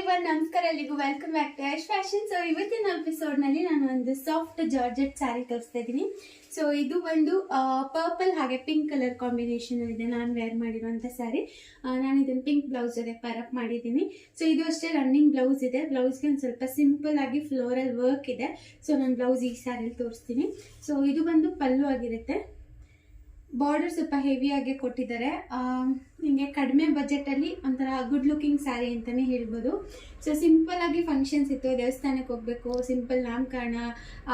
Everyone, ನಮಸ್ಕಾರ. ಎಲ್ಲಿಗೂ welcome back to Yash fashion. So ಇವತ್ತಿನ ಎಪಿಸೋಡ್ನಲ್ಲಿ ನಾನು ಒಂದು ಸಾಫ್ಟ್ ಜಾರ್ಜೆಟ್ ಸ್ಯಾರಿ ತೋರಿಸ್ತಾ ಇದ್ದೀನಿ. ಸೊ ಇದು ಒಂದು ಪರ್ಪಲ್ ಹಾಗೆ ಪಿಂಕ್ ಕಲರ್ ಕಾಂಬಿನೇಷನ್ ಇದೆ ನಾನು ವೇರ್ ಮಾಡಿರುವಂಥ ಸ್ಯಾರಿ. ನಾನು ಇದನ್ನು ಪಿಂಕ್ ಬ್ಲೌಸ್ ಜೊತೆ ಪರಪ್ ಮಾಡಿದ್ದೀನಿ. ಸೊ ಇದು ಅಷ್ಟೇ ರನ್ನಿಂಗ್ ಬ್ಲೌಸ್ ಇದೆ. ಬ್ಲೌಸ್ಗೆ ಒಂದು ಸ್ವಲ್ಪ ಸಿಂಪಲ್ ಆಗಿ ಫ್ಲೋರಲ್ ವರ್ಕ್ ಇದೆ. ಸೊ ನಾನು ಬ್ಲೌಸ್ ಈ ಸ್ಯಾರಿಲಿ ತೋರಿಸ್ತೀನಿ. ಸೊ ಇದು ಬಂದು ಪಲ್ಲು ಆಗಿರುತ್ತೆ. ಬಾರ್ಡರ್ ಸ್ವಲ್ಪ ಹೆವಿಯಾಗೆ ಕೊಟ್ಟಿದ್ದಾರೆ. ನಿಮಗೆ ಕಡಿಮೆ ಬಜೆಟಲ್ಲಿ ಒಂಥರ ಗುಡ್ ಲುಕಿಂಗ್ ಸ್ಯಾರಿ ಅಂತಲೇ ಹೇಳ್ಬೋದು. ಸೊ ಸಿಂಪಲ್ ಆಗಿ ಫಂಕ್ಷನ್ಸ್ ಇತ್ತು, ದೇವಸ್ಥಾನಕ್ಕೆ ಹೋಗಬೇಕು, ಸಿಂಪಲ್ ನಾಮಕರಣ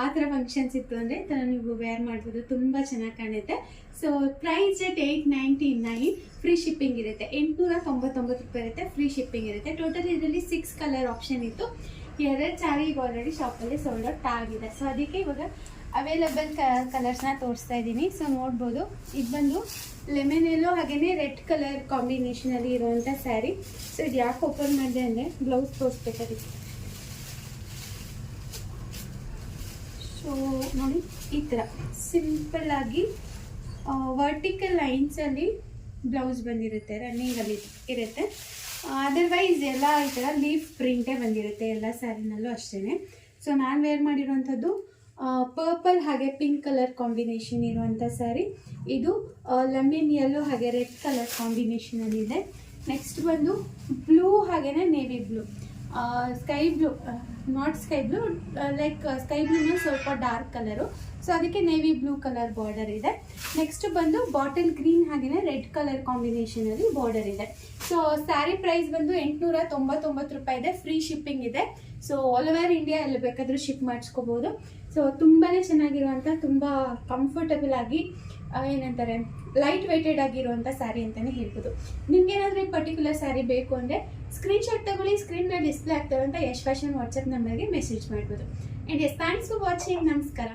ಆ ಥರ ಫಂಕ್ಷನ್ಸ್ ಇತ್ತು ಅಂದರೆ ಈ ಥರ ನೀವು ವೇರ್ ಮಾಡ್ಬೋದು, ತುಂಬ ಚೆನ್ನಾಗಿ ಕಾಣುತ್ತೆ. So price rate 899, free shipping ಇರುತ್ತೆ. 899 ರೂಪಾಯಿ ಇರುತ್ತೆ, ಫ್ರೀ ಶಿಪ್ಪಿಂಗ್ ಇರುತ್ತೆ. ಟೋಟಲ್ ಇದರಲ್ಲಿ 6 ಕಲರ್ ಆಪ್ಷನ್ ಇತ್ತು. 2 ಸ್ಯಾರಿ ಈಗ ಆಲ್ರೆಡಿ ಶಾಪಲ್ಲಿ ಸೋಲ್ಡ್ ಔಟ್ ಆಗಿದೆ. ಸೊ ಅದಕ್ಕೆ ಇವಾಗ ಅವೈಲಬಲ್ ಕಲರ್ಸ್ನ ತೋರಿಸ್ತಾ ಇದ್ದೀನಿ. ಸೊ ನೋಡ್ಬೋದು, ಇದು ಬಂದು ಲೆಮನ್ ಎಲ್ಲೋ ಹಾಗೆಯೇ ರೆಡ್ ಕಲರ್ ಕಾಂಬಿನೇಷನಲ್ಲಿ ಇರುವಂಥ ಸ್ಯಾರಿ. ಸೊ ಇದು ಯಾಕೆ ಓಪನ್ ಮಾಡಿದೆ ಅಂದರೆ ಬ್ಲೌಸ್ ತೋರಿಸ್ಬೇಕಾಗಿತ್ತು. ಸೊ ನೋಡಿ, ಈ ಥರ ಸಿಂಪಲ್ ಆಗಿ ವರ್ಟಿಕಲ್ ಲೈನ್ಸಲ್ಲಿ ಬ್ಲೌಸ್ ಬಂದಿರುತ್ತೆ, ರನ್ನಿಂಗಲ್ಲಿ ಇರುತ್ತೆ. ಅದರ್ವೈಸ್ ಎಲ್ಲ ಈ ಥರ ಲೀಫ್ ಪ್ರಿಂಟೇ ಬಂದಿರುತ್ತೆ ಎಲ್ಲ ಸ್ಯಾರಿನಲ್ಲೂ ಅಷ್ಟೇ. ಸೊ ನಾನು ವೇರ್ ಮಾಡಿರುವಂಥದ್ದು ಪರ್ಪಲ್ ಹಾಗೆ ಪಿಂಕ್ ಕಲರ್ ಕಾಂಬಿನೇಷನ್ ಇರುವಂಥ ಸ್ಯಾರಿ. ಇದು ಲೆಮನ್ ಯೆಲ್ಲೋ ಹಾಗೆ ರೆಡ್ ಕಲರ್ ಕಾಂಬಿನೇಷನಲ್ಲಿದೆ. ನೆಕ್ಸ್ಟ್ ಬಂದು ಬ್ಲೂ ಹಾಗೆಯೇ navy blue, sky blue, not sky blue, like sky ಬ್ಲೂನ ಸ್ವಲ್ಪ ಡಾರ್ಕ್ ಕಲರು. ಸೊ ಅದಕ್ಕೆ ನೇವಿ ಬ್ಲೂ ಕಲರ್ ಬಾರ್ಡರ್ ಇದೆ. ನೆಕ್ಸ್ಟ್ ಬಂದು ಬಾಟಲ್ ಗ್ರೀನ್ ಹಾಗೆಯೇ ರೆಡ್ ಕಲರ್ ಕಾಂಬಿನೇಷನಲ್ಲಿ ಬಾರ್ಡರ್ ಇದೆ. ಸೊ ಸ್ಯಾರಿ ಪ್ರೈಸ್ ಬಂದು 899 ರೂಪಾಯಿ ಇದೆ, ಫ್ರೀ ಶಿಪ್ಪಿಂಗ್ ಇದೆ. ಸೊ ಆಲ್ ಓವರ್ ಇಂಡಿಯಾ ಎಲ್ಲಿ ಬೇಕಾದರೂ ಶಿಪ್ ಮಾಡಿಸ್ಕೋಬೋದು. ಸೊ ತುಂಬಾ ಚೆನ್ನಾಗಿರುವಂಥ, ತುಂಬ ಕಂಫರ್ಟಬಲ್ ಆಗಿ ಏನಂತಾರೆ ಲೈಟ್ ವೆಯ್ಟೆಡ್ ಆಗಿರುವಂಥ ಸ್ಯಾರಿ ಅಂತಲೇ ಹೇಳ್ಬೋದು. ನಿಮ್ಗೇನಾದರೂ ಈ ಪರ್ಟಿಕ್ಯುಲರ್ ಸ್ಯಾರಿ ಬೇಕು ಅಂದರೆ ಸ್ಕ್ರೀನ್ಶಾಟ್ ತಗೊಳ್ಳಿ, ಸ್ಕ್ರೀನ್ನ ಡಿಸ್ಪ್ಲೇ ಆಗ್ತಾರಂಥ ಯಶ್ ಫ್ಯಾಷನ್ ವಾಟ್ಸಪ್ ನಂಬರ್ಗೆ ಮೆಸೇಜ್ ಮಾಡ್ಬೋದು. And yes, thanks for watching. ನಮಸ್ಕಾರ.